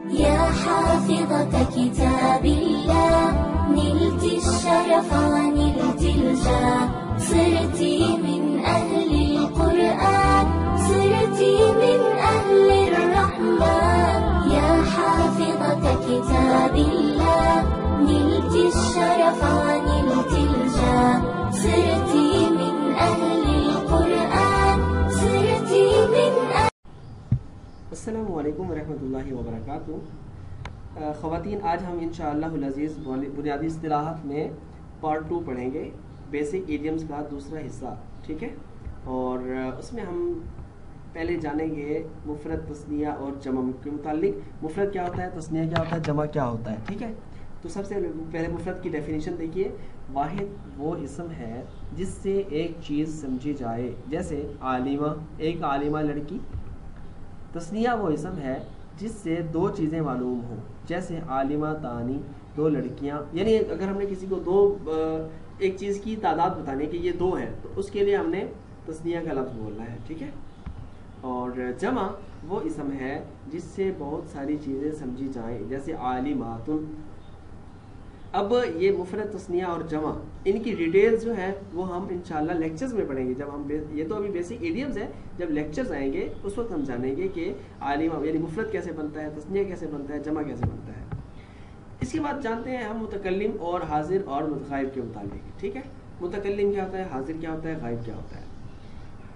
يا حافظة كتاب الله نلت الشرف ونلت الجاه صرت من أهل القرآن صرت من أهل الرحمن يا حافظة كتاب الله نلت الشرف ونلت الجاه صرت من أهل القرآن صرت من أهل السلام علیکم ورحمۃ اللہ وبرکاتہ۔ خواتین، آج ہم انشاءاللہ العزیز بنیادی اصطلاحات میں پارٹ 2 پڑھیں گے، بیسک ایڈیمز کا دوسرا حصہ، ٹھیک ہے؟ اور اس میں ہم پہلے جانیں گے مفرد، تثنیہ اور جمع کے متعلق۔ مفرد کیا ہوتا ہے، تثنیہ کیا ہوتا ہے، جمع کیا ہوتا ہے، ٹھیک ہے؟ تو سب سے پہلے مفرد کی ڈیفینیشن دیکھیے۔ واحد وہ اسم ہے جس سے ایک چیز سمجھی جائے، جیسے عالمہ، ایک عالمہ لڑکی۔ تثنیہ وہ اسم ہے جس سے دو چیزیں معلوم ہوں، جیسے عالمہ تانی، دو لڑکیاں۔ یعنی اگر ہم نے کسی کو ایک چیز کی تعداد بتانے کہ یہ 2 ہے، تو اس کے لیے ہم نے تثنیہ کا لفظ بولنا ہے، ٹھیک ہے؟ اور جمع وہ اسم ہے جس سے بہت ساری چیزیں سمجھی جائیں، جیسے عالمات۔ اب یہ مفرد، تثنیہ اور جمع، ان کی ڈیٹیلز جو ہے وہ ہم انشاءاللہ لیکچرز میں پڑھیں گے۔ جب ہم یہ تو ابھی بیسک ایڈیمز ہے، جب لیکچرز آئیں گے اس وقت ہم جانیں گے کہ عالمہ یعنی مفرد کیسے بنتا ہے، تثنیہ کیسے بنتا ہے، جمع کیسے بنتا ہے۔ اس کے بعد جانتے ہیں ہم متکلم اور حاضر اور غائب کے متعلق، ٹھیک ہے؟ متکلم کیا ہوتا ہے، حاضر کیا ہوتا ہے، غائب کیا ہوتا ہے؟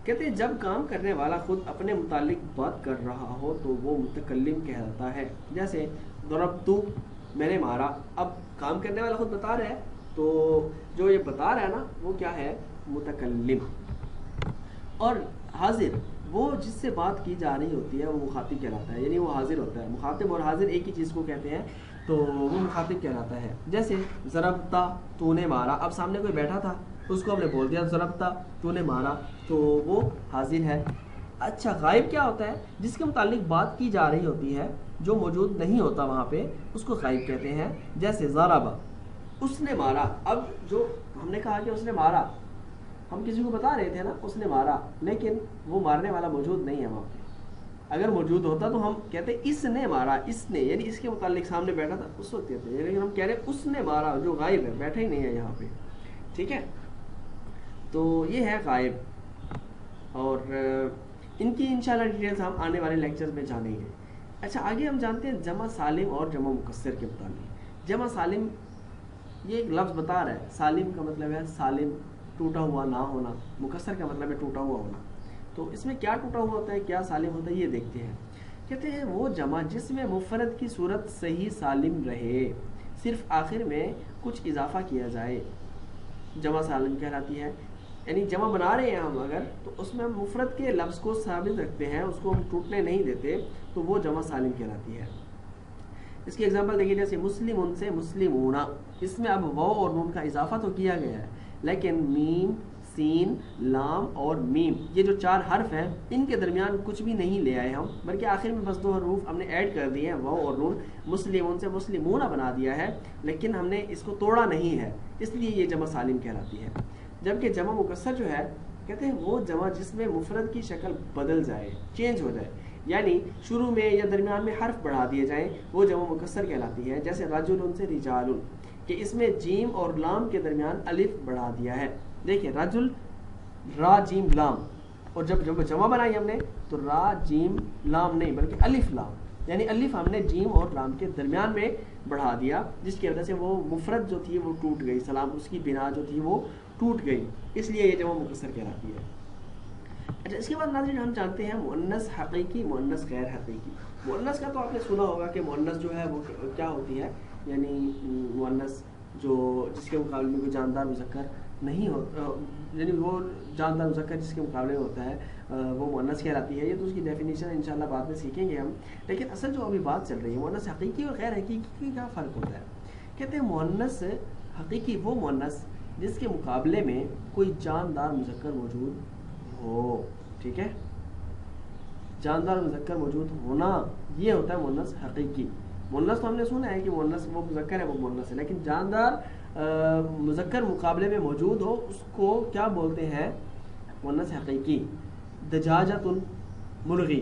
کہتے ہیں جب کام کرنے والا خود اپنے متعلق بات کر رہا ہو تو وہ متکلم کہلاتا ہے، جیسے ضربتو، میں نے مارا۔ اب کام کرنے والا خود بتا رہا ہے، تو جو یہ بتا رہا ہے نا وہ کیا ہے، متکلم۔ اور حاضر وہ جس سے بات کی جا رہی ہوتی ہے وہ مخاطب کہلاتا ہے، یعنی وہ حاضر ہوتا ہے۔ مخاطب اور حاضر ایک ہی چیز کو کہتے ہیں، تو وہ مخاطب کہلاتا ہے۔ جیسے ضربتا، تو نے مارا۔ اب سامنے کوئی بیٹھا تھا، اس کو ہم نے بول دیا ضربتا، تو نے مارا، تو وہ حاضر ہے۔ اچھا، غائب کیا ہوتا ہے؟ جس کے متعلق بات کی جا رہی ہوتی ہے، جو موجود نہیں ہوتا وہاں پہ، اس کو غائب کہتے ہیں۔ جیسے ضرب، اس نے مارا۔ اب جو ہم نے کہا کہ اس نے مارا، ہم کسی کو بتا رہے تھے نا اس نے مارا، لیکن وہ مارنے والا موجود نہیں ہے وہاں پہ۔ اگر موجود ہوتا تو ہم کہتے اس نے مارا، اس نے یعنی اس کے متعلق سامنے بیٹھا تھا اس وقت کہتے ہیں، لیکن ہم کہہ رہے اس نے مارا، جو غائب ہے، بیٹھا ہی نہیں ہے یہاں پہ، ٹھیک ہے؟ تو یہ ہے غائب، اور ان کی انشاءاللہ ڈیٹیلز ہم آنے والے لیکچرز میں جانیں گے۔ اچھا، آگے ہم جانتے ہیں جمع سالم اور جمع مکسر کے متعلق۔ جمع سالم یہ ایک لفظ بتا رہا ہے، سالم کا مطلب ہے سالم، ٹوٹا ہوا نہ ہونا، مکسر کا مطلب ہے ٹوٹا ہوا ہونا۔ تو اس میں کیا ٹوٹا ہوا ہوتا ہے، کیا سالم ہوتا ہے، یہ دیکھتے ہیں۔ کہتے ہیں وہ جمع جس میں مفرد کی صورت صحیح سالم رہے، صرف آخر میں کچھ اضافہ کیا جائے، جمع سالم کہلاتی ہے۔ یعنی جمع بنا رہے ہیں ہم اگر، تو اس میں ہم مفرد کے لفظ کو ثابت رکھتے ہیں، اس کو ہم ٹوٹنے نہیں دیتے، تو وہ جمع سالم کہلاتی ہے۔ اس کی اگزامپل دیکھیے، جیسے مسلمون سے مسلمون، اس میں اب واو اور نون کا اضافہ تو کیا گیا ہے، لیکن میم، سین، لام اور میم، یہ جو 4 حرف ہیں، ان کے درمیان کچھ بھی نہیں لے آئے ہم، بلکہ آخر میں بس 2 حروف ہم نے ایڈ کر دیے ہیں، واو اور نون۔ مسلمون سے مسلمون بنا دیا ہے، لیکن ہم نے اس کو توڑا نہیں ہے، اس لیے یہ جمع سالم کہلاتی ہے۔ جبکہ جمع مکسر جو ہے، کہتے ہیں وہ جمع جس میں مفرد کی شکل بدل جائے، چینج ہو جائے، یعنی شروع میں یا درمیان میں حرف بڑھا دیے جائیں، وہ جمع مکسر کہلاتی ہے۔ جیسے رجل سے رجال، کہ اس میں جیم اور لام کے درمیان الف بڑھا دیا ہے۔ دیکھیں، رجل، را جیم لام، اور جب جمع بنائی ہم نے تو را جیم لام نہیں بلکہ الف لام، یعنی الف ہم نے جیم اور لام کے درمیان میں بڑھا دیا، جس کی وجہ سے وہ مفرد جو تھی وہ ٹوٹ گئی، سلام اس کی بنا جو تھی وہ ٹوٹ گئی، اس لیے یہ جمع مکسر کہلاتی ہے۔ اچھا، اس کے بعد ناظرین ہم جانتے ہیں مؤنث حقیقی، مؤنث غیر حقیقی۔ مؤنث کا تو آپ نے سنا ہوگا کہ مؤنث جو ہے وہ کیا ہوتی ہے، یعنی مؤنث جو جس کے مقابلے میں کوئی جاندار مذکر نہیں ہوتا، یعنی وہ جاندار مذکر جس کے مقابلے میں ہوتا ہے وہ مؤنث کہلاتی ہے۔ یہ تو اس کی ڈیفینیشن انشاءاللہ بعد میں سیکھیں گے ہم، لیکن اصل جو ابھی بات چل رہی ہے مؤنث حقیقی اور غیر حقیقی کی کیا فرق ہوتا ہے۔ کہتے ہیں مؤنث حقیقی وہ مؤنث جس کے مقابلے میں کوئی جاندار مذکر موجود ہو، ٹھیک ہے؟ جاندار مذکر موجود ہونا، یہ ہوتا ہے مؤنث حقیقی۔ مؤنث تو ہم نے سنا ہے کہ مؤنث وہ مذکر ہے، وہ مؤنث ہے، لیکن جاندار مذکر مقابلے میں موجود ہو اس کو کیا بولتے ہیں، مؤنث حقیقی۔ دجاجۃ مرغی،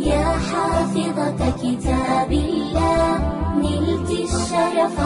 يا حافظة كتاب الله نلت الشرف